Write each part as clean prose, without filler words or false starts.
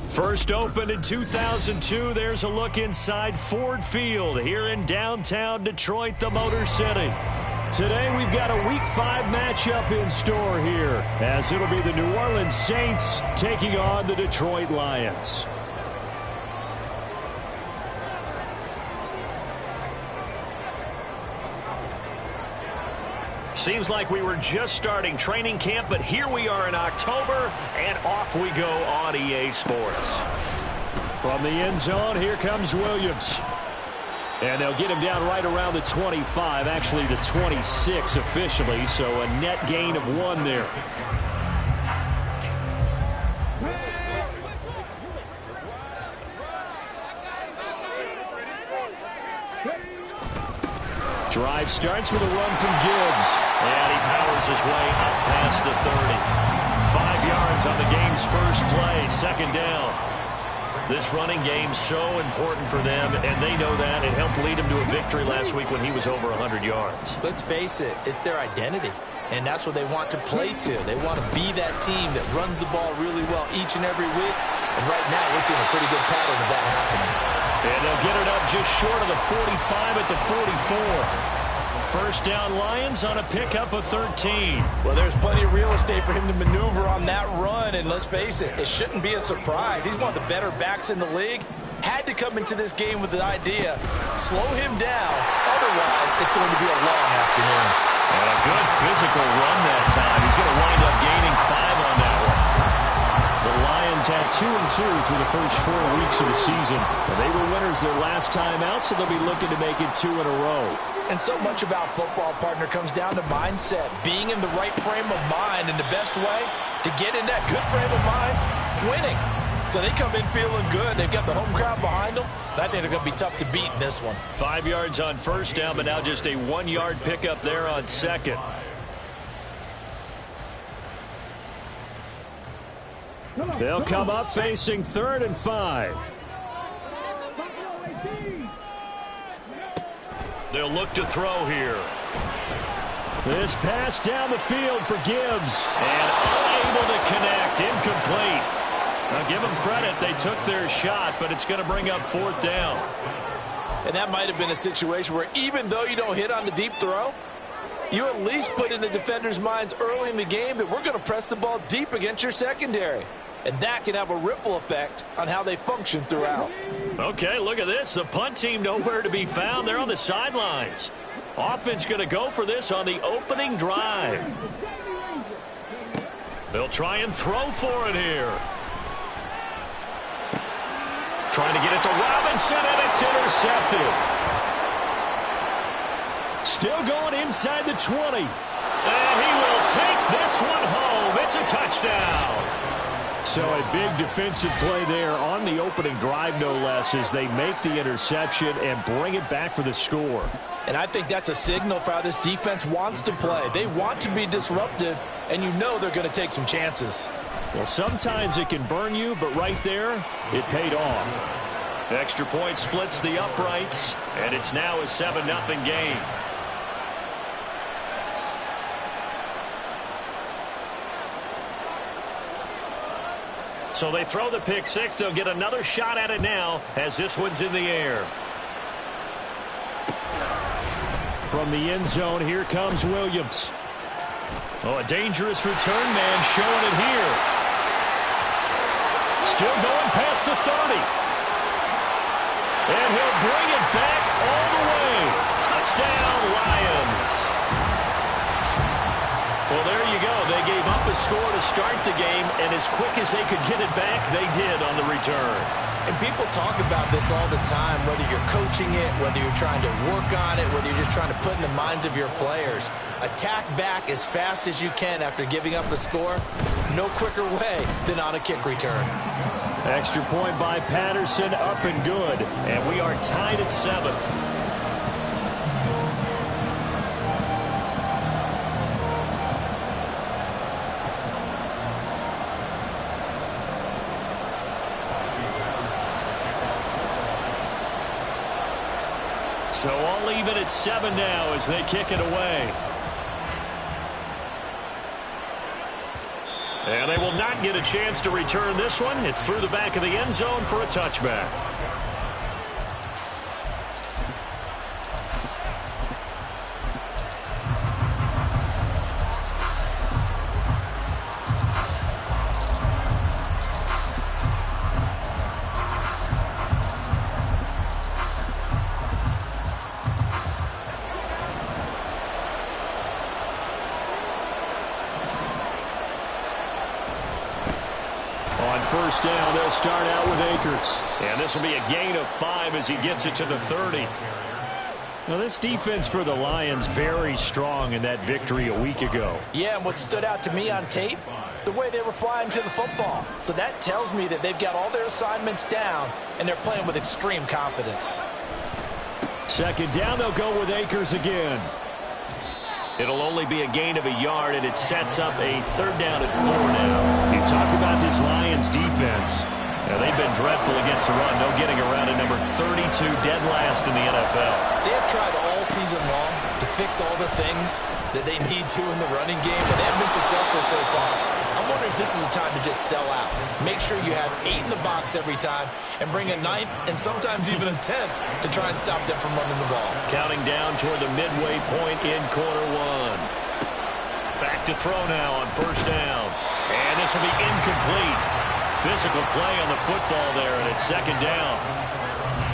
First opened in 2002, there's a look inside Ford Field here in downtown Detroit, the Motor City. Today we've got a Week 5 matchup in store here, as it'll be the New Orleans Saints taking on the Detroit Lions. Seems like we were just starting training camp, but here we are in October, and off we go on EA Sports. From the end zone, here comes Williams. And they'll get him down right around the 25, actually the 26 officially, so a net gain of 1 there. Drive starts with a run from Gibbs. And he powers his way up past the 30. 5 yards on the game's first play, second down. This running game's so important for them, and they know that. It helped lead him to a victory last week when he was over 100 yards. Let's face it, it's their identity, and that's what they want to play to. They want to be that team that runs the ball really well each and every week, and right now we're seeing a pretty good pattern of that happening. And they'll get it up just short of the 45 at the 44. First down Lions on a pickup of 13. Well, there's plenty of real estate for him to maneuver on that run, and let's face it, it shouldn't be a surprise. He's one of the better backs in the league. Had to come into this game with the idea, slow him down, otherwise it's going to be a long afternoon. And a good physical run that time. He's going to wind up gaining 5 on that one. The Lions had 2-2 through the first 4 weeks of the season. They were winners their last time out, so they'll be looking to make it 2 in a row. And so much about football, partner, comes down to mindset. Being in the right frame of mind, and the best way to get in that good frame of mind, winning. So they come in feeling good. They've got the home crowd behind them. I think they're going to be tough to beat in this one. 5 yards on first down, but now just a 1-yard pickup there on second. They'll come up facing 3rd and 5. They'll look to throw here. This pass down the field for Gibbs. And unable to connect. Incomplete. Now give them credit. They took their shot, but it's going to bring up 4th down. And that might have been a situation where even though you don't hit on the deep throw, you at least put in the defenders' minds early in the game that we're going to press the ball deep against your secondary. And that can have a ripple effect on how they function throughout. Okay, look at this. The punt team nowhere to be found. They're on the sidelines. Offense going to go for this on the opening drive. They'll try and throw for it here. trying to get it to Robinson, and it's intercepted. Still going inside the 20. And he will take this one home. It's a touchdown. So a big defensive play there on the opening drive, no less, as they make the interception and bring it back for the score. And I think that's a signal for how this defense wants to play. They want to be disruptive, and you know they're going to take some chances. Well, sometimes it can burn you, but right there, it paid off. Extra point splits the uprights, and it's now a 7-0 game. So they throw the pick six. They'll get another shot at it now as this one's in the air. From the end zone, here comes Williams. Oh, a dangerous return man showing it here. Still going past the 30. And he'll bring it back all the way. Touchdown, Lions. Well, there you go. They gave up a score to start the game, and as quick as they could get it back, they did on the return. And people talk about this all the time, whether you're coaching it, whether you're trying to work on it, whether you're just trying to put in the minds of your players. Attack back as fast as you can after giving up a score. No quicker way than on a kick return. Extra point by Patterson, up and good. And we are tied at 7. So all even at 7 now as they kick it away. And they will not get a chance to return this one. It's through the back of the end zone for a touchback. First down, they'll start out with Akers. And this will be a gain of 5 as he gets it to the 30. Now, this defense for the Lions very strong in that victory a week ago. Yeah, and what stood out to me on tape, the way they were flying to the football. So that tells me that they've got all their assignments down, and they're playing with extreme confidence. Second down, they'll go with Akers again. It'll only be a gain of a yard, and it sets up a third down at 4 now. You talk about this Lions defense. Now, they've been dreadful against the run. No getting around at number 32, dead last in the NFL. They have tried all season long to fix all the things that they need to in the running game, but they haven't been successful so far. I'm wondering if this is a time to just sell out. Make sure you have 8 in the box every time and bring a 9th and sometimes even a 10th to try and stop them from running the ball. Counting down toward the midway point in quarter 1. Back to throw now on first down. And this will be incomplete. Physical play on the football there, and it's second down.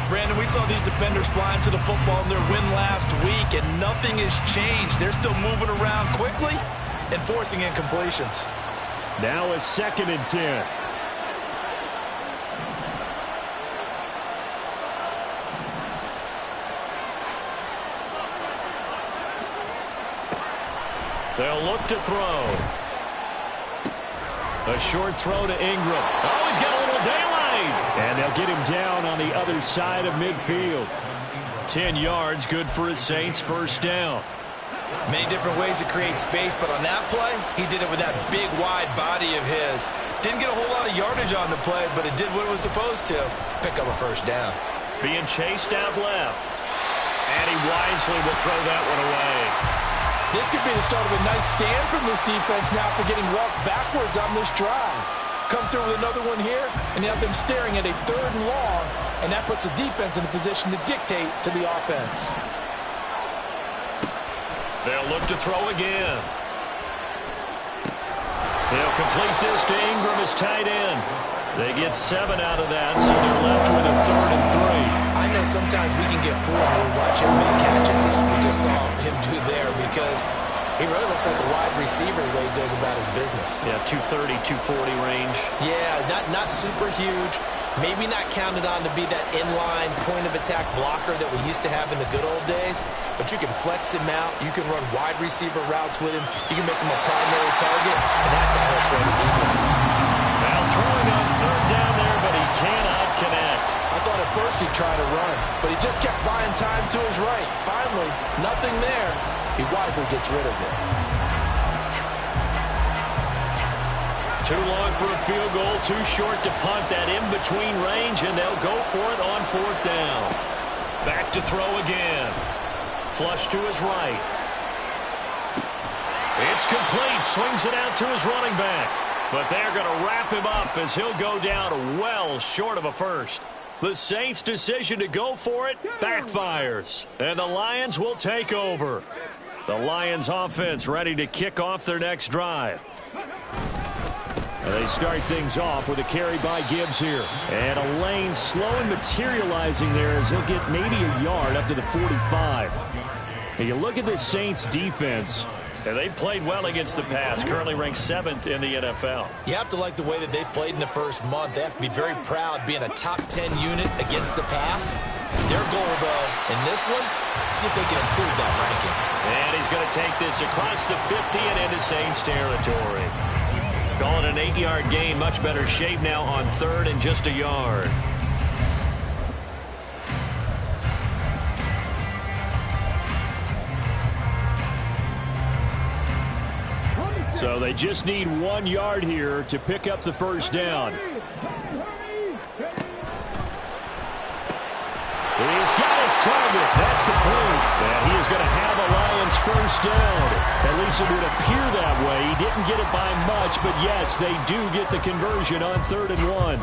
Brandon, we saw these defenders flying to the football in their win last week, and nothing has changed. They're still moving around quickly and forcing incompletions. Now a 2nd and 10. They'll look to throw. A short throw to Ingram. Oh, he's got a little daylight. And they'll get him down on the other side of midfield. 10 yards, good for his Saints, first down. Many different ways to create space, but on that play, he did it with that big, wide body of his. Didn't get a whole lot of yardage on the play, but it did what it was supposed to. Pick up a first down. Being chased out left. And he wisely will throw that one away. This could be the start of a nice stand from this defense now for getting walked backwards on this drive. Come through with another one here, and you have them staring at a 3rd and long, and that puts the defense in a position to dictate to the offense. They'll look to throw again. They'll complete this to Ingram as tight end. They get 7 out of that, so they're left with a 3rd and 3. I know sometimes we can get 4 when we watch him make catches, as we just saw him do there, because he really looks like a wide receiver the way he goes about his business. Yeah, 230, 240 range. Yeah, not super huge, Maybe not counted on to be that inline point-of-attack blocker that we used to have in the good old days, but you can flex him out. You can run wide receiver routes with him. You can make him a primary target, and that's how he'll shred the defense. Now throwing on third down there, but he cannot connect. I thought at first he'd try to run, but he just kept buying time to his right. Finally, nothing there. He wisely gets rid of it. Too long for a field goal, too short to punt. That in-between range, and they'll go for it on fourth down. Back to throw again. Flush to his right. It's complete. Swings it out to his running back. But they're going to wrap him up as he'll go down well short of a first. The Saints' decision to go for it backfires. And the Lions will take over. The Lions offense ready to kick off their next drive. They start things off with a carry by Gibbs here. And a lane slowly materializing there as he'll get maybe a yard up to the 45. And you look at the Saints defense, and they've played well against the pass, currently ranked 7th in the NFL. You have to like the way that they've played in the first month. They have to be very proud being a top 10 unit against the pass. Their goal, though, in this one, see if they can improve that ranking. And he's going to take this across the 50 and into Saints territory. Calling an 8-yard gain, much better shape now on third and just a yard. So they just need 1 yard here to pick up the first down. He's got his target. That's complete. And he is going to have a Lions first down. At least it would appear that way. He didn't get it by much, but yes, they do get the conversion on 3rd and 1.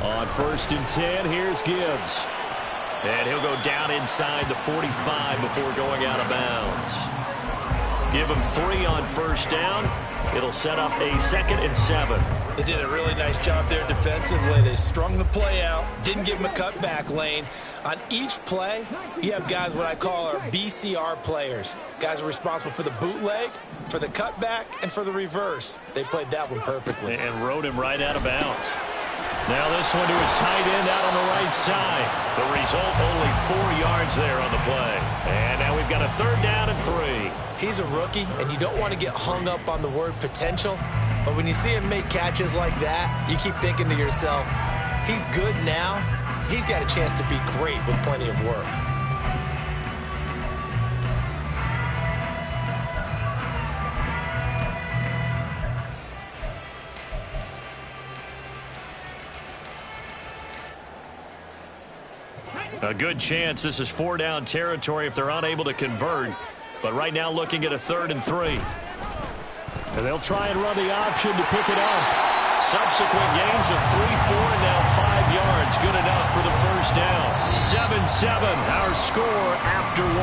On 1st and 10, here's Gibbs. And he'll go down inside the 45 before going out of bounds. Give him 3 on first down. It'll set up a 2nd and 7. They did a really nice job there defensively. They strung the play out, didn't give him a cutback lane. On each play, you have guys what I call our BCR players. Guys are responsible for the bootleg, for the cutback, and for the reverse. They played that one perfectly. And rode him right out of bounds. Now this one to his tight end out on the right side. The result, only 4 yards there on the play. And now we've got a 3rd down and 3. He's a rookie, and you don't want to get hung up on the word potential. But when you see him make catches like that, you keep thinking to yourself, he's good now. He's got a chance to be great with plenty of work. A good chance this is 4-down territory if they're unable to convert. But right now looking at a 3rd and 3. And they'll try and run the option to pick it up. Subsequent gains of 3, 4, and now 5 yards. Good enough for the first down. 7-7, our score after 1.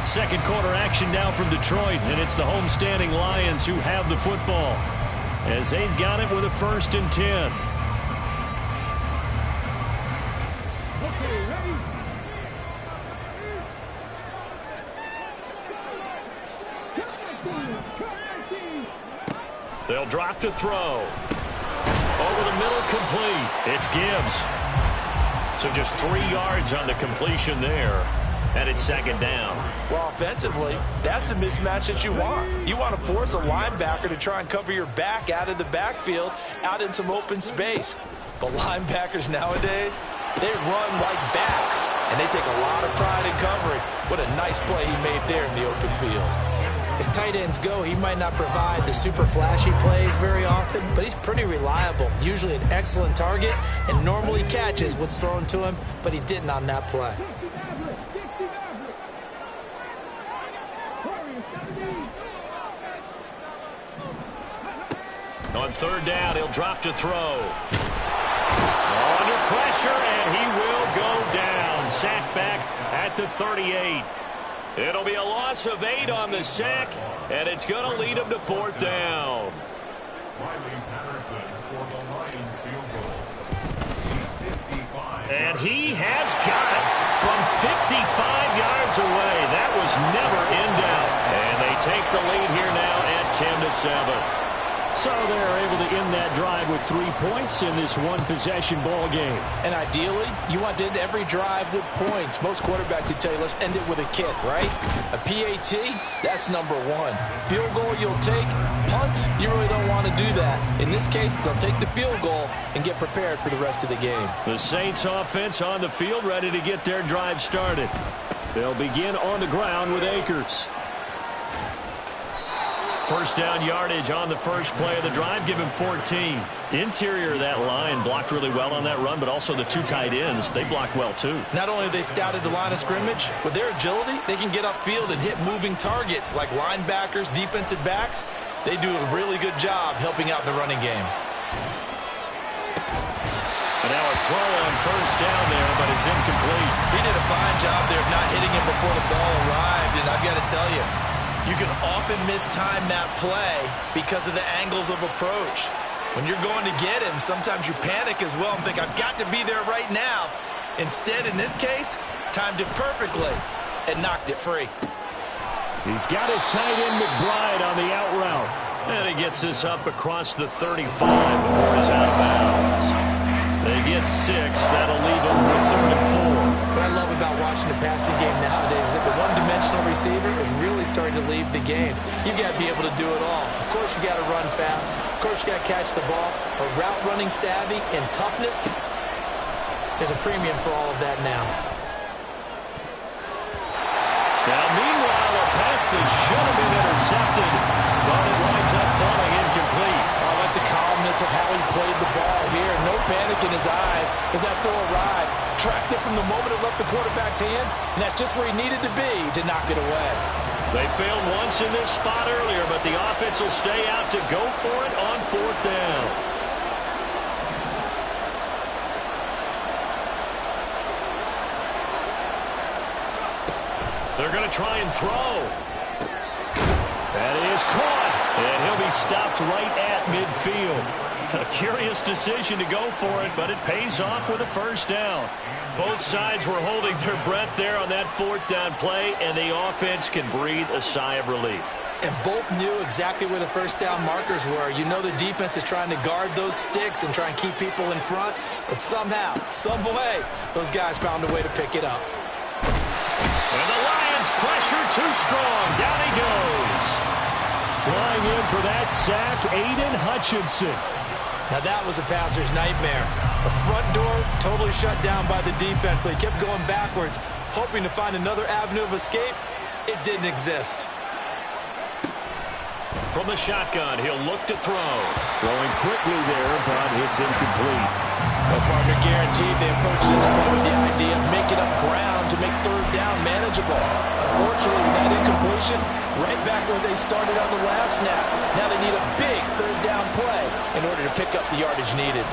Second quarter action now from Detroit, and it's the homestanding Lions who have the football, as they've got it with a 1st and 10. They'll drop to throw. Over the middle, complete. It's Gibbs. So just 3 yards on the completion there. And it's 2nd down. Well, offensively, that's the mismatch that you want. You want to force a linebacker to try and cover your back out of the backfield, out in some open space. But linebackers nowadays, they run like backs, and they take a lot of pride in covering. What a nice play he made there in the open field. As tight ends go, he might not provide the super flashy plays very often, but he's pretty reliable. Usually an excellent target, and normally catches what's thrown to him, but he didn't on that play. On 3rd down, he'll drop to throw. Under pressure, and he will go down. Sack back at the 38. It'll be a loss of 8 on the sack, and it's going to lead him to 4th down. And he has got it from 55 yards away. That was never in doubt. And they take the lead here now at 10-7. So they're able to end that drive with 3 points in this one-possession ball game. And ideally, you want to end every drive with points. Most quarterbacks would tell you, let's end it with a kick, right? A PAT, that's number one. Field goal you'll take. Punts, you really don't want to do that. In this case, they'll take the field goal and get prepared for the rest of the game. The Saints offense on the field, ready to get their drive started. They'll begin on the ground with Akers. First down yardage on the first play of the drive. Give him 14. Interior of that line blocked really well on that run, but also the two tight ends, they block well too. Not only have they scouted the line of scrimmage, with their agility, they can get upfield and hit moving targets like linebackers, defensive backs. They do a really good job helping out in the running game. And now a throw on first down there, but it's incomplete. He did a fine job there of not hitting him before the ball arrived, and I've got to tell you, you can often mistime that play because of the angles of approach. When you're going to get him, sometimes you panic as well and think, I've got to be there right now. Instead, in this case, timed it perfectly and knocked it free. He's got his tight end McBride on the out route. And he gets this up across the 35 before he's out of bounds. They get 6. That'll leave them with 3rd and 4. What I love about watching the passing game nowadays is that the one-dimensional receiver is really starting to leave the game. You've got to be able to do it all. Of course, you got to run fast. Of course, you got to catch the ball. But route running savvy and toughness, there's a premium for all of that now. Now, meanwhile, a pass that should have been intercepted, but it winds up falling incomplete. I like the calmness of how he played the ball here. No panic in his eyes as that throw arrived. Tracked it from the moment it left the quarterback's hand, and that's just where he needed to be to knock it away. They failed once in this spot earlier, but the offense will stay out to go for it on 4th down. They're going to try and throw. That is caught, and he'll be stopped right at midfield. A curious decision to go for it, but it pays off with a first down. Both sides were holding their breath there on that 4th down play, and the offense can breathe a sigh of relief. And both knew exactly where the first down markers were. You know the defense is trying to guard those sticks and try and keep people in front, but somehow, some way, those guys found a way to pick it up. And the Lions pressure too strong. Down he goes. Flying in for that sack, Aiden Hutchinson. Now that was a passer's nightmare. The front door totally shut down by the defense, so he kept going backwards, hoping to find another avenue of escape. It didn't exist. From the shotgun, he'll look to throw. Throwing quickly there, but it's incomplete. Well, partner, guaranteed they approach this point with the idea of making up ground to make 3rd down manageable. Unfortunately, with that incompletion, right back where they started on the last snap. Now they need a big 3rd down play in order to pick up the yardage needed.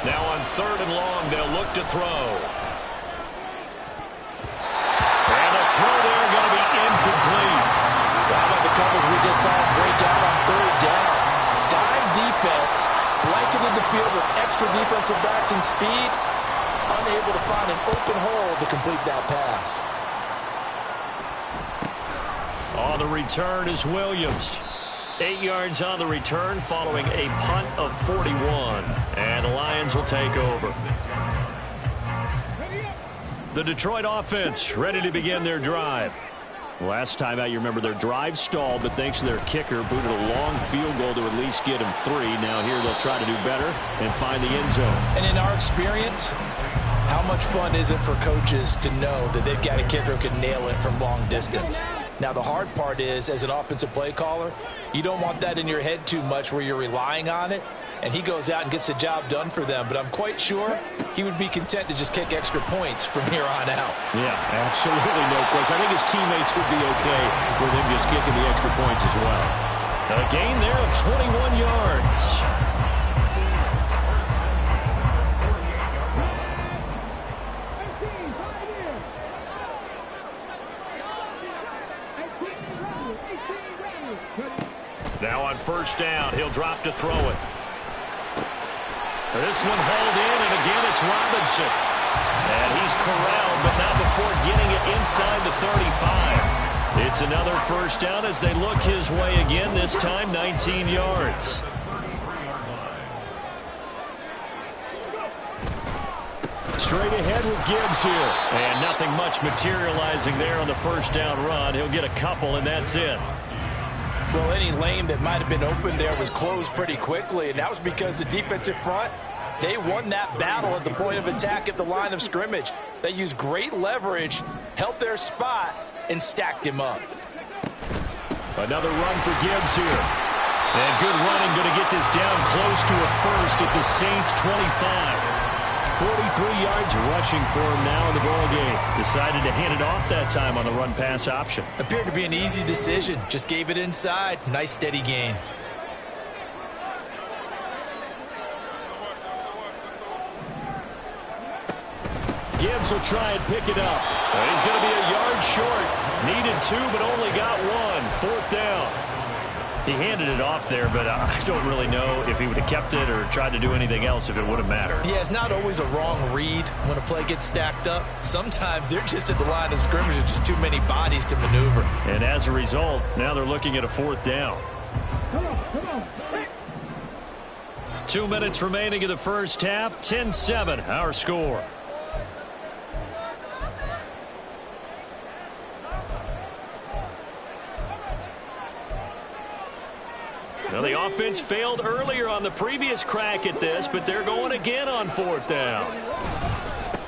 Now on 3rd and long, they'll look to throw. And the throw there going to be incomplete. How about the coverage we just saw break out on 3rd down? Dime defense, blanketed the field with extra defensive backs and speed, unable to find an open hole to complete that pass. On the return is Williams. 8 yards on the return following a punt of 41. And the Lions will take over. The Detroit offense ready to begin their drive. Last time out, you remember their drive stalled, but thanks to their kicker, booted a long field goal to at least get him 3. Now here they'll try to do better and find the end zone. And in our experience, how much fun is it for coaches to know that they've got a kicker who can nail it from long distance? Now, the hard part is, as an offensive play caller, you don't want that in your head too much where you're relying on it, and he goes out and gets the job done for them. But I'm quite sure he would be content to just kick extra points from here on out. Yeah, absolutely no question. I think his teammates would be okay with him just kicking the extra points as well. A gain there of 21 yards. Now on first down, he'll drop to throw it. This one hauled in, and again it's Robinson. And he's corralled, but not before getting it inside the 35. It's another first down as they look his way again, this time 19 yards. Straight ahead with Gibbs here. And nothing much materializing there on the first down run. He'll get a couple, and that's it. Well, any lane that might have been open there was closed pretty quickly, and that was because the defensive front, they won that battle at the point of attack at the line of scrimmage. They used great leverage, held their spot, and stacked him up. Another run for Gibbs here. And good running, going to get this down close to a first at the Saints' 25. 43 yards rushing for him now in the ball game. Decided to hand it off that time on the run-pass option. Appeared to be an easy decision. Just gave it inside. Nice steady gain. Gibbs will try and pick it up. He's going to be a yard short. Needed two, but only got one. Fourth down. He handed it off there, but I don't really know if he would have kept it or tried to do anything else if it would have mattered. Yeah, it's not always a wrong read when a play gets stacked up. Sometimes they're just at the line of scrimmage with just too many bodies to maneuver. And as a result, now they're looking at a fourth down. 2 minutes remaining in the first half. 10-7, our score. Well, the offense failed earlier on the previous crack at this, but they're going again on fourth down.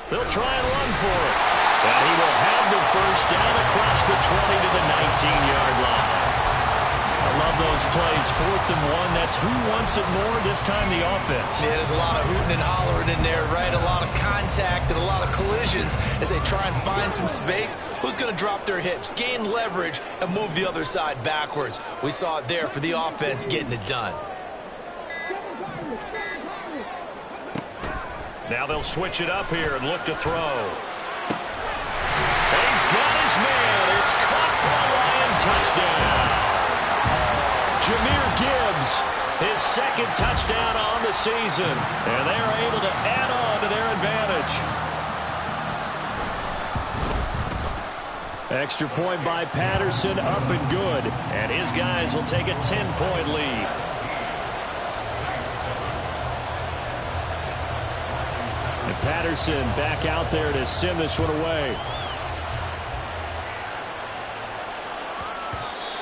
They'll try and run for it. And he will have the first down across the 20 to the 19-yard line. I love those plays. 4th and 1. That's who wants it more, this time the offense. Yeah, there's a lot of hooting and hollering in there, right? A lot of contact and a lot of collisions as they try and find some space. Who's going to drop their hips, gain leverage, and move the other side backwards? We saw it there for the offense getting it done. Now they'll switch it up here and look to throw. He's got his man. It's caught for a Lion touchdown. Jahmyr Gibbs, his second touchdown on the season. And they're able to add on to their advantage. Extra point by Patterson, up and good. And his guys will take a 10-point lead. And Patterson back out there to send this one away.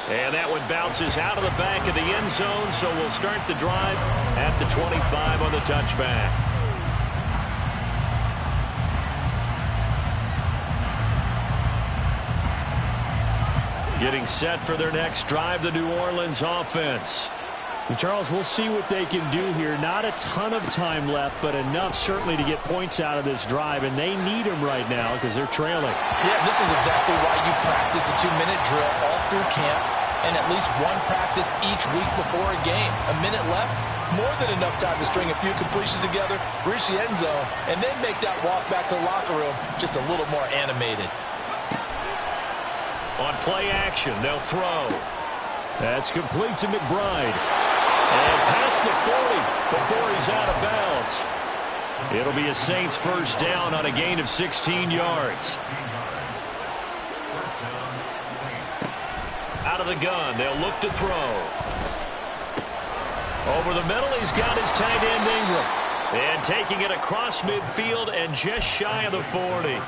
And that one bounces out of the back of the end zone, so we'll start the drive at the 25 on the touchback. Getting set for their next drive, the New Orleans offense. And Charles, we'll see what they can do here. Not a ton of time left, but enough certainly to get points out of this drive, and they need them right now because they're trailing. Yeah, this is exactly why you practice a 2-minute drill all through camp and at least one practice each week before a game. A minute left, more than enough time to string a few completions together, reach the end zone, and then make that walk back to the locker room just a little more animated. On play action, they'll throw. That's complete to McBride. And past the 40 before he's out of bounds. It'll be a Saints first down on a gain of 16 yards. Out of the gun, they'll look to throw. Over the middle, he's got his tight end Ingram. And taking it across midfield and just shy of the 40.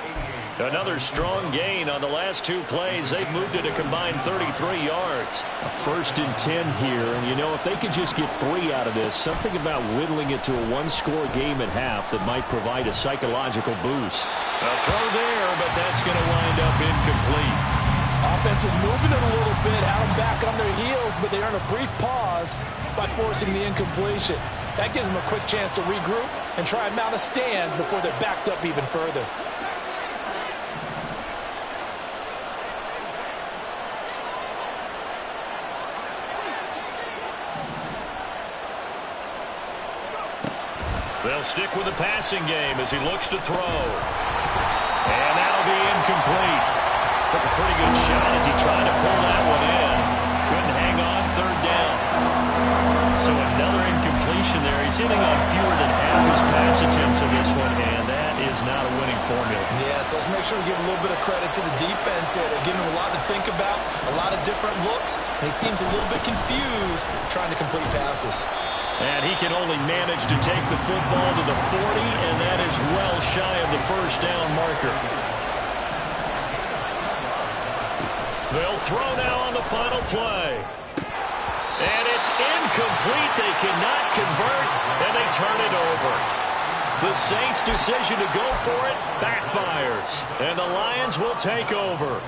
Another strong gain on the last two plays. They've moved it a combined 33 yards. A 1st and 10 here. And, you know, if they could just get 3 out of this, something about whittling it to a one-score game at half that might provide a psychological boost. A throw there, but that's going to wind up incomplete. Offense was moving it a little bit, had them back on their heels, but they earn a brief pause by forcing the incompletion. That gives them a quick chance to regroup and try and mount a stand before they're backed up even further. They'll stick with the passing game as he looks to throw. And that'll be incomplete. Took a pretty good shot as he tried to pull that one in. Couldn't hang on, 3rd down. So another incompletion there. He's hitting on fewer than half his pass attempts in this one, and that is not a winning formula. Yeah, so let's make sure we give a little bit of credit to the defense here. They're giving him a lot to think about, a lot of different looks, and he seems a little bit confused trying to complete passes. And he can only manage to take the football to the 40, and that is well shy of the first down marker. They'll throw now on the final play. And it's incomplete. They cannot convert, and they turn it over. The Saints' decision to go for it backfires, and the Lions will take over.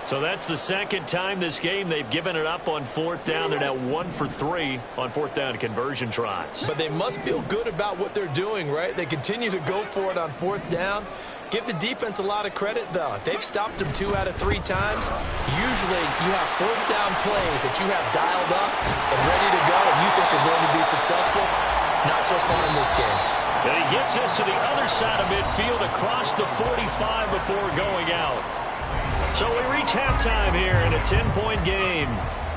So that's the second time this game they've given it up on fourth down. They're now 1 for 3 on fourth down conversion tries. But they must feel good about what they're doing, right? They continue to go for it on fourth down. Give the defense a lot of credit, though. If they've stopped them 2 out of 3 times, usually you have fourth down plays that you have dialed up and ready to go and you think are going to be successful. Not so far in this game. And he gets us to the other side of midfield across the 45 before going out. So we reach halftime here in a 10-point game.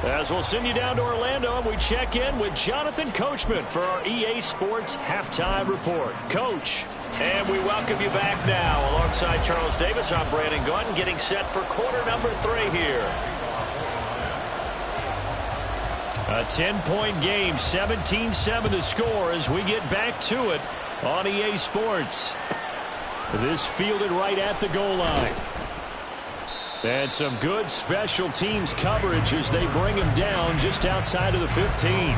As we'll send you down to Orlando, and we check in with Jonathan Coachman for our EA Sports Halftime Report. Coach, and we welcome you back now. Alongside Charles Davis, I'm Brandon Gunn, getting set for quarter number 3 here. A 10-point game, 17-7 the score as we get back to it on EA Sports. This fielded right at the goal line. And some good special teams coverage as they bring him down just outside of the 15.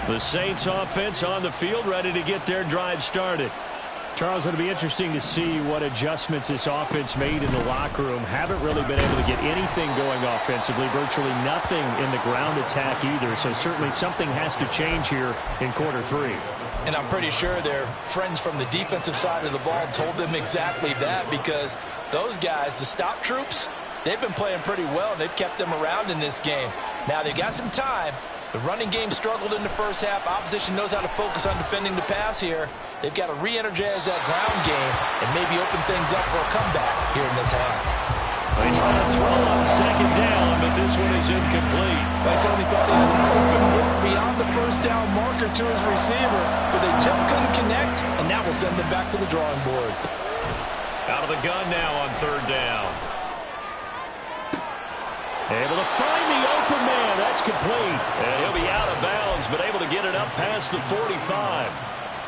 The Saints offense on the field, ready to get their drive started. Charles, it'll be interesting to see what adjustments this offense made in the locker room. Haven't really been able to get anything going offensively, virtually nothing in the ground attack either. So certainly something has to change here in quarter 3. And I'm pretty sure their friends from the defensive side of the ball told them exactly that, because those guys, the stop troops, they've been playing pretty well, and they've kept them around in this game. Now, they've got some time. The running game struggled in the first half. Opposition knows how to focus on defending the pass here. They've got to re-energize that ground game and maybe open things up for a comeback here in this half. They try to throw on second down, but this one is incomplete. I certainly thought he had an open look beyond the first down marker to his receiver, but they just couldn't connect, and that will send them back to the drawing board. Out of the gun now on third down. Able to find the open man. That's complete. And he'll be out of bounds, but able to get it up past the 45.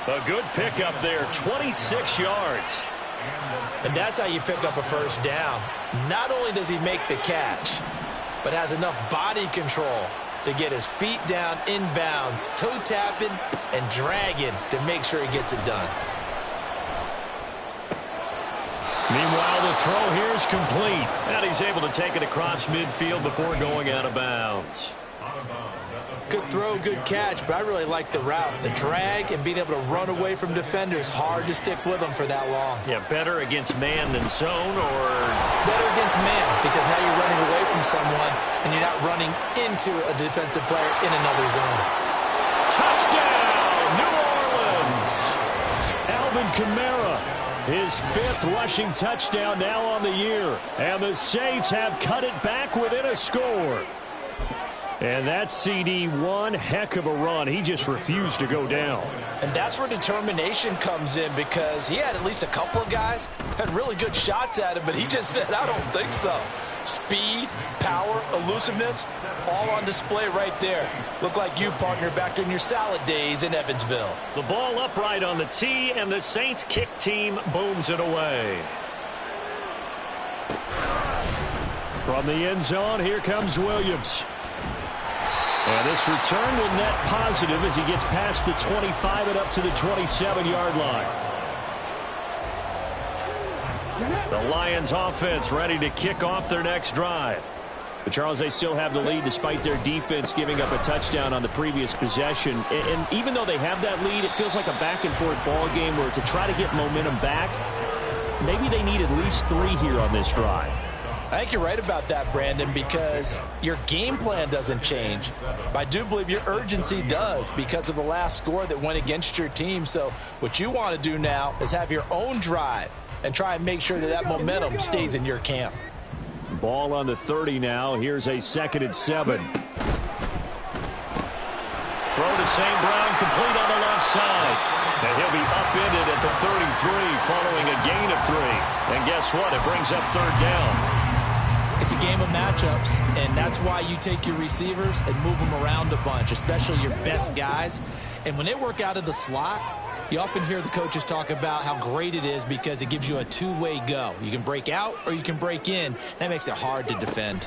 A good pickup there, 26 yards. And that's how you pick up a first down. Not only does he make the catch, but has enough body control to get his feet down inbounds, toe tapping and dragging to make sure he gets it done. Meanwhile, the throw here is complete. And he's able to take it across midfield before going out of bounds. Good throw, good catch, but I really like the route. The drag and being able to run away from defenders. Hard to stick with them for that long. Yeah, better against man than zone, or? Better against man, because now you're running away from someone and you're not running into a defensive player in another zone. Touchdown, New Orleans! Alvin Kamara, his 5th rushing touchdown now on the year. And the Saints have cut it back within a score. And that CD, one heck of a run. He just refused to go down. And that's where determination comes in, because he had at least a couple of guys had really good shots at him, but he just said, I don't think so. Speed, power, elusiveness, all on display right there. Look like you, partner, back in your salad days in Evansville. The ball upright on the tee, and the Saints kick team booms it away. From the end zone, here comes Williams. And this return will net positive as he gets past the 25 and up to the 27-yard line. The Lions offense ready to kick off their next drive. But Charles, they still have the lead despite their defense giving up a touchdown on the previous possession. And even though they have that lead, it feels like a back-and-forth ball game where to try to get momentum back, maybe they need at least 3 here on this drive. I think you're right about that, Brandon, because your game plan doesn't change. But I do believe your urgency does because of the last score that went against your team. So what you want to do now is have your own drive and try and make sure that that momentum stays in your camp. Ball on the 30 now. Here's a 2nd and 7. Throw to St. Brown, complete on the left side. And he'll be upended at the 33 following a gain of 3. And guess what? It brings up 3rd down. It's a game of matchups, and that's why you take your receivers and move them around a bunch, especially your best guys. And when they work out of the slot, you often hear the coaches talk about how great it is because it gives you a two-way go. You can break out or you can break in. That makes it hard to defend.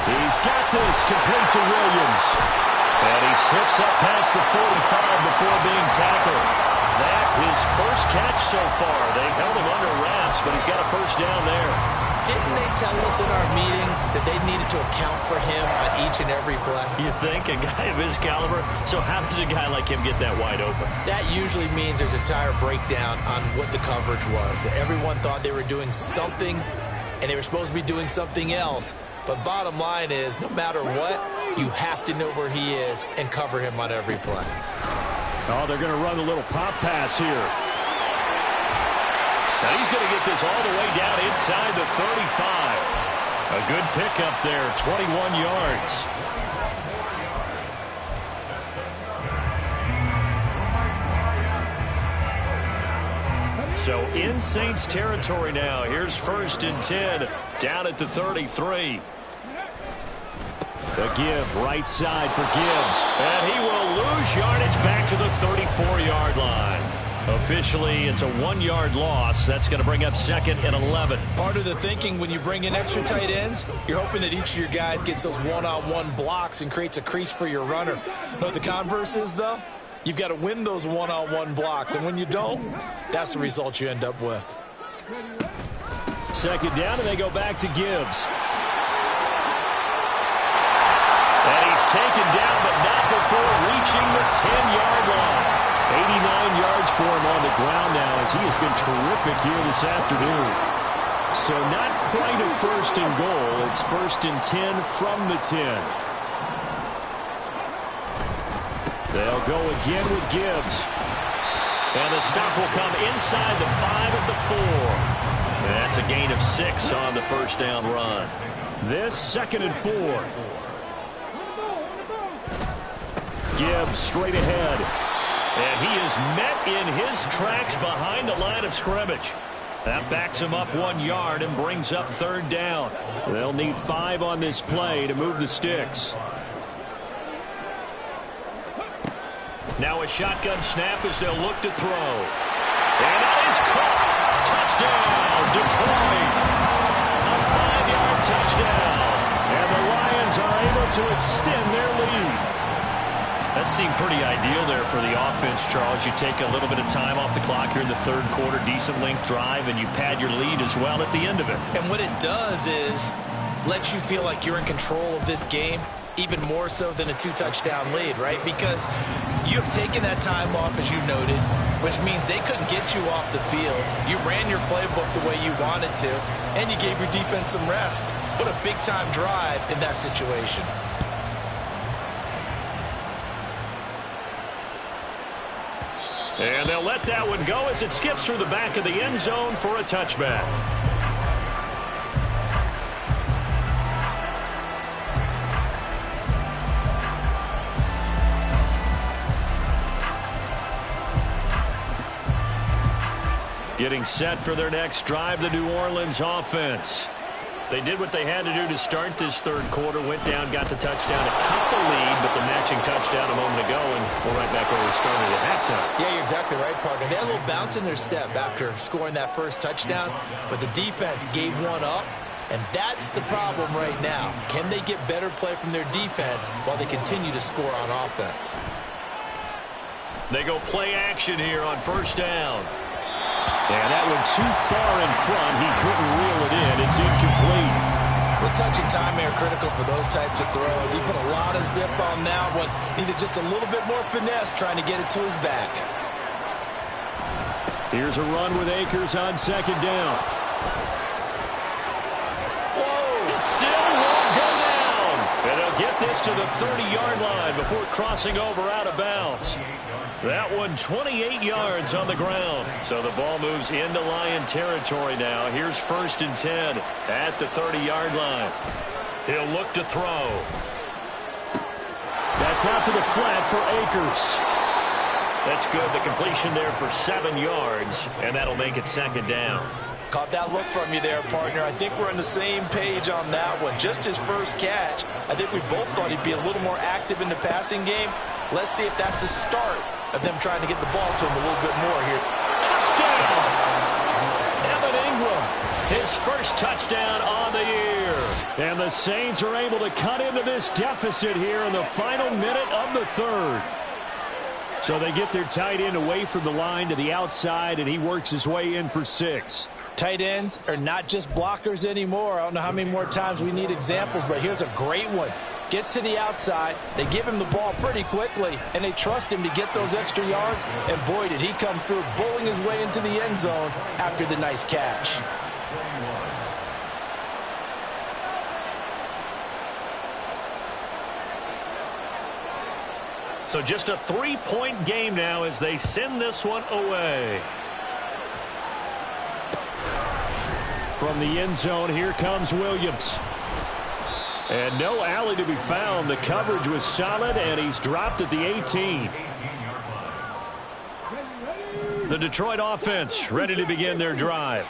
He's got this, complete to Williams. And he slips up past the 45 before being tackled. That his first catch so far. They've held him under wraps, but he's got a 1st down there. Didn't they tell us in our meetings that they needed to account for him on each and every play? You think? A guy of his caliber? So how does a guy like him get that wide open? That usually means there's a entire breakdown on what the coverage was. That everyone thought they were doing something, and they were supposed to be doing something else. But bottom line is, no matter what, you have to know where he is and cover him on every play. Oh, they're going to run a little pop pass here. Now he's going to get this all the way down inside the 35. A good pickup there, 21 yards. So in Saints territory now. Here's 1st and 10 down at the 33. The give right side for Gibbs. And he will lose yardage back to the 34-yard line. Officially, it's a 1-yard loss. That's going to bring up 2nd and 11. Part of the thinking when you bring in extra tight ends, you're hoping that each of your guys gets those one-on-one blocks and creates a crease for your runner. You know what the converse is, though? You've got to win those one-on-one blocks. And when you don't, that's the result you end up with. 2nd down, and they go back to Gibbs. And he's taken down, but not before reaching the 10-yard line. 89 yards for him on the ground now as he has been terrific here this afternoon. So not quite a 1st and goal. It's 1st and 10 from the 10. They'll go again with Gibbs. And the stop will come inside the 5 at the 4. And that's a gain of 6 on the 1st down run. This 2nd and 4. Gibbs straight ahead. And he is met in his tracks behind the line of scrimmage. That backs him up 1 yard and brings up 3rd down. They'll need 5 on this play to move the sticks. Now a shotgun snap as they'll look to throw. And that is caught. Touchdown, Detroit. A 5-yard touchdown. And the Lions are able to extend their lead. That seemed pretty ideal there for the offense, Charles. You take a little bit of time off the clock here in the 3rd quarter, decent length drive, and you pad your lead as well at the end of it. And what it does is lets you feel like you're in control of this game, even more so than a 2-touchdown lead, right? Because you have taken that time off, as you noted, which means they couldn't get you off the field. You ran your playbook the way you wanted to, and you gave your defense some rest. What a big-time drive in that situation. And they'll let that one go as it skips through the back of the end zone for a touchback. Getting set for their next drive, the New Orleans offense. They did what they had to do to start this 3rd quarter, went down, got the touchdown to cut the lead, but the matching touchdown a moment ago, and we're right back where we started at halftime. Yeah, you're exactly right, partner. They had a little bounce in their step after scoring that first touchdown, but the defense gave one up, and that's the problem right now. Can they get better play from their defense while they continue to score on offense? They go play action here on 1st down. And that one too far in front. He couldn't reel it in. It's incomplete. The touch and timing are critical for those types of throws. He put a lot of zip on that one. Needed just a little bit more finesse trying to get it to his back. Here's a run with Akers on 2nd down. It still won't go down. And they'll get this to the 30-yard line before crossing over out of bounds. That one 28 yards on the ground. So the ball moves into Lion territory now. Here's 1st and 10 at the 30-yard line. He'll look to throw. That's out to the flat for Akers. That's good. The completion there for 7 yards, and that'll make it 2nd down. Caught that look from you there, partner. I think we're on the same page on that one. Just his first catch. I think we both thought he'd be a little more active in the passing game. Let's see if that's the start of them trying to get the ball to him a little bit more here. Touchdown! Evan Ingram, his first touchdown on the year. And the Saints are able to cut into this deficit here in the final minute of the 3rd. So they get their tight end away from the line to the outside, and he works his way in for 6. Tight ends are not just blockers anymore. I don't know how many more times we need examples, but here's a great one. Gets to the outside, they give him the ball pretty quickly, and they trust him to get those extra yards, and boy, did he come through, bowling his way into the end zone after the nice catch. So just a 3-point game now as they send this one away. From the end zone, here comes Williams. And no alley to be found. The coverage was solid, and he's dropped at the 18. The Detroit offense ready to begin their drive.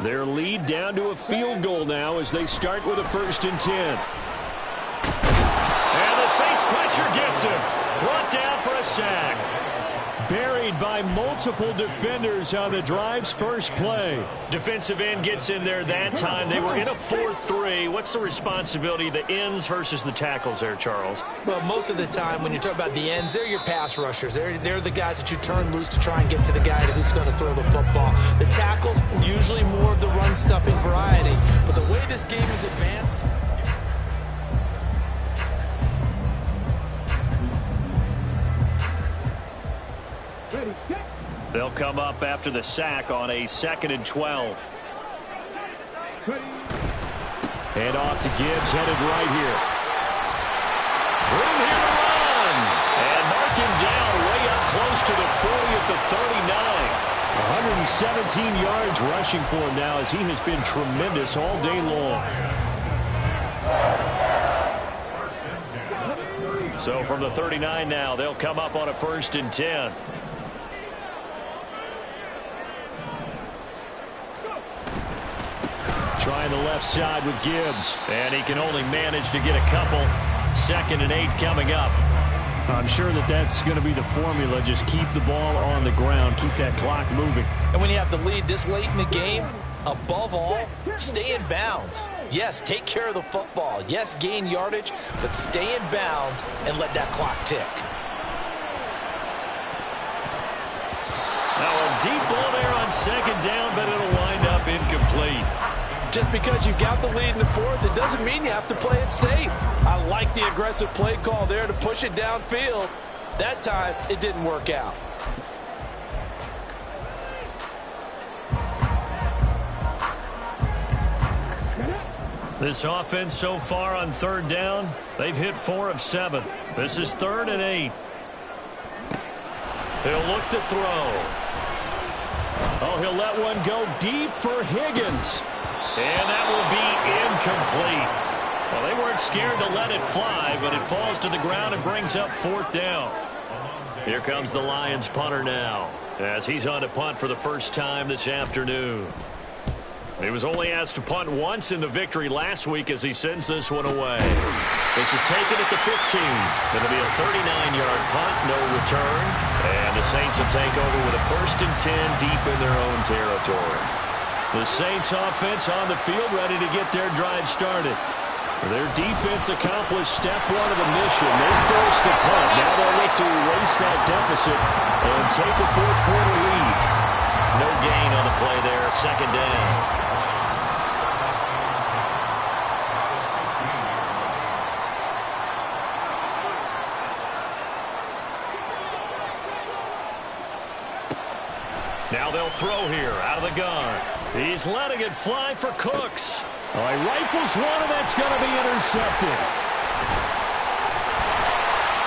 Their lead down to a field goal now as they start with a 1st and 10. And the Saints pressure gets him. Brought down for a sack. Buried by multiple defenders on the drive's first play. Defensive end gets in there that time. They were in a 4-3. What's the responsibility of the ends versus the tackles there, Charles? Well, most of the time when you talk about the ends, they're your pass rushers. They're the guys that you turn loose to try and get to the guy who's going to throw the football. The tackles, usually more of the run-stuffing variety. But the way this game is advanced... They'll come up after the sack on a 2nd and 12. Hand off to Gibbs, headed right here. Room here to run. And mark him down way up close to the 40 at the 39. 117 yards rushing for him now as he has been tremendous all day long. So from the 39 now, they'll come up on a 1st and 10. Trying the left side with Gibbs. And he can only manage to get a couple. 2nd and 8 coming up. I'm sure that's going to be the formula. Just keep the ball on the ground. Keep that clock moving. And when you have the lead this late in the game, above all, stay in bounds. Yes, take care of the football. Yes, gain yardage, but stay in bounds and let that clock tick. Now a deep ball there on 2nd down, but it'll wind up incomplete. Just because you got the lead in the 4th, it doesn't mean you have to play it safe. I like the aggressive play call there to push it downfield. That time, it didn't work out. This offense so far on 3rd down, they've hit 4 of 7. This is 3rd and 8. He'll look to throw. Oh, he'll let one go deep for Higgins. And that will be incomplete. Well, they weren't scared to let it fly, but it falls to the ground and brings up 4th down. Here comes the Lions punter now, as he's on to punt for the first time this afternoon. He was only asked to punt once in the victory last week as he sends this one away. This is taken at the 15. It'll be a 39-yard punt, no return. And the Saints will take over with a 1st and 10 deep in their own territory. The Saints offense on the field ready to get their drive started. Their defense accomplished step 1 of the mission. They forced the punt. Now they'll look to erase that deficit and take a 4th quarter lead. No gain on the play there. 2nd down. Now they'll throw here out of the gun. He's letting it fly for Cooks. Oh, he rifles one, and that's going to be intercepted.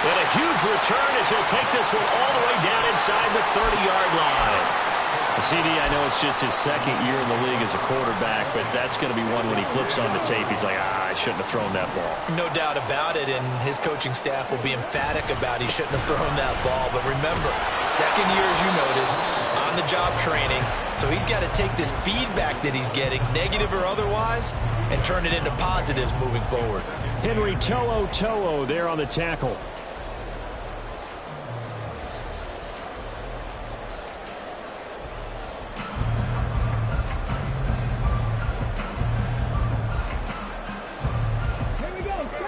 And a huge return as he'll take this one all the way down inside the 30-yard line. CD, I know it's just his second year in the league as a quarterback, but that's going to be one when he flips on the tape. He's like, I shouldn't have thrown that ball. No doubt about it, and his coaching staff will be emphatic about he shouldn't have thrown that ball. But remember, second year, as you noted, on-the-job training, so he's got to take this feedback that he's getting, negative or otherwise, and turn it into positives moving forward. Henry To'o there on the tackle.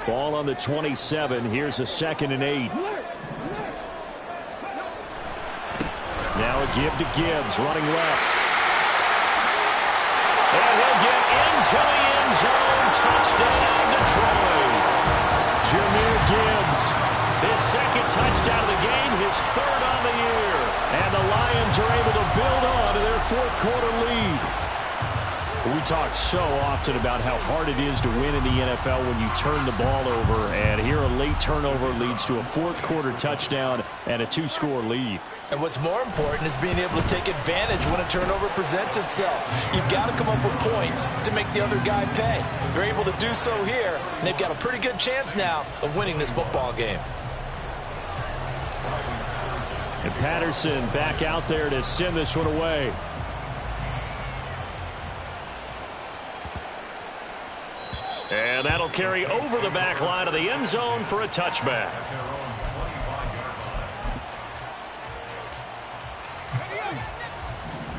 Ball on the 27. Here's a 2nd and 8. Now a give to Gibbs, running left. And he'll get into the end zone. Touchdown, Detroit. Jahmyr Gibbs, his 2nd touchdown of the game, his 3rd on the year. And the Lions are able to build on to their 4th quarter lead. We talk so often about how hard it is to win in the NFL when you turn the ball over, and here a late turnover leads to a 4th quarter touchdown and a 2-score lead. And what's more important is being able to take advantage when a turnover presents itself. You've got to come up with points to make the other guy pay. They're able to do so here, and they've got a pretty good chance now of winning this football game. And Patterson back out there to send this one away. And that'll carry over the back line of the end zone for a touchback.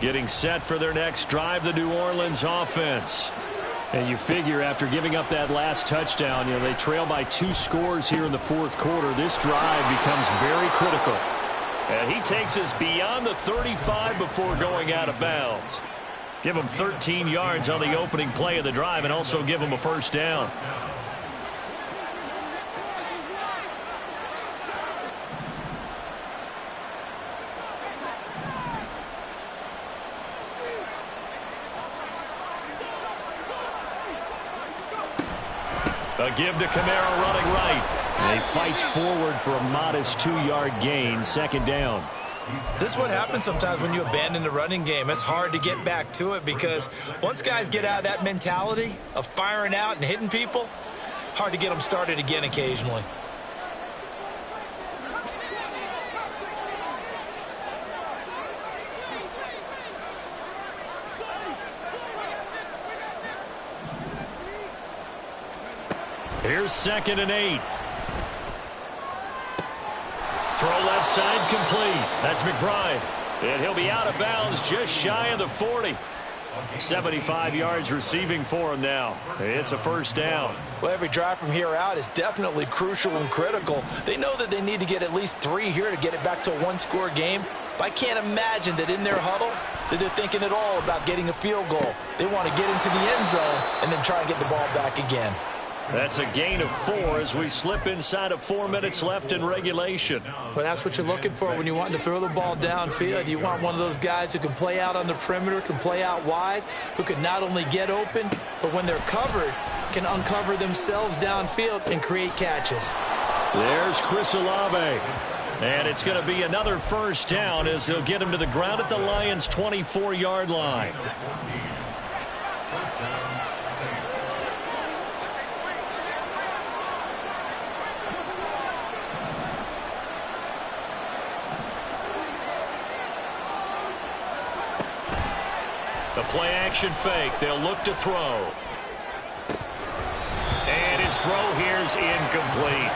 Getting set for their next drive, the New Orleans offense. And you figure after giving up that last touchdown, they trail by 2 scores here in the 4th quarter. This drive becomes very critical. And he takes us beyond the 35 before going out of bounds. Give him 13 yards on the opening play of the drive and also give him a 1st down. A give to Kamara running right. And he fights forward for a modest 2-yard gain, 2nd down. This is what happens sometimes when you abandon the running game. It's hard to get back to it because once guys get out of that mentality of firing out and hitting people, hard to get them started again occasionally. Here's 2nd and 8. Throw left side complete. That's McBride. And he'll be out of bounds just shy of the 40. 75 yards receiving for him now. It's a 1st down. Well, every drive from here out is definitely crucial and critical. They know that they need to get at least 3 here to get it back to a 1-score game. But I can't imagine that in their huddle that they're thinking at all about getting a field goal. They want to get into the end zone and then try and get the ball back again. That's a gain of 4 as we slip inside of 4 minutes left in regulation. Well, that's what you're looking for when you want to throw the ball downfield. You want one of those guys who can play out on the perimeter, can play out wide, who can not only get open, but when they're covered, can uncover themselves downfield and create catches. There's Chris Olave. And it's going to be another 1st down as they'll get him to the ground at the Lions' 24-yard line. The play-action fake. They'll look to throw. And his throw here's incomplete.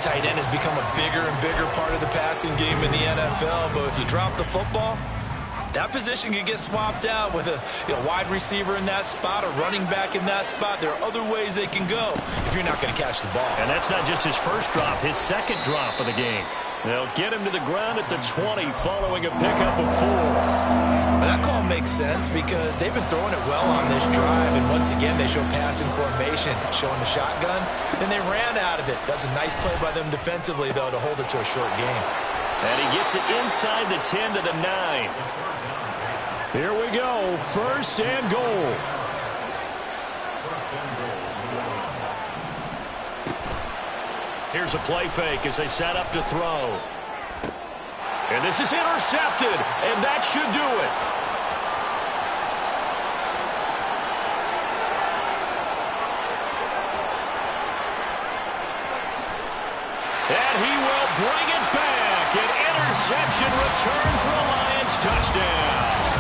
Tight end has become a bigger and bigger part of the passing game in the NFL, but if you drop the football, that position can get swapped out with a wide receiver in that spot, a running back in that spot. There are other ways they can go if you're not going to catch the ball. And that's not just his 1st drop, his 2nd drop of the game. They'll get him to the ground at the 20 following a pickup of 4. But that call makes sense because they've been throwing it well on this drive, and once again they show passing formation, showing the shotgun. Then they ran out of it. That's a nice play by them defensively, though, to hold it to a short game. And he gets it inside the 10 to the 9. Here we go, 1st and goal. Here's a play fake as they set up to throw. And this is intercepted, and that should do it. And he will bring it back. An interception return for a Lions touchdown.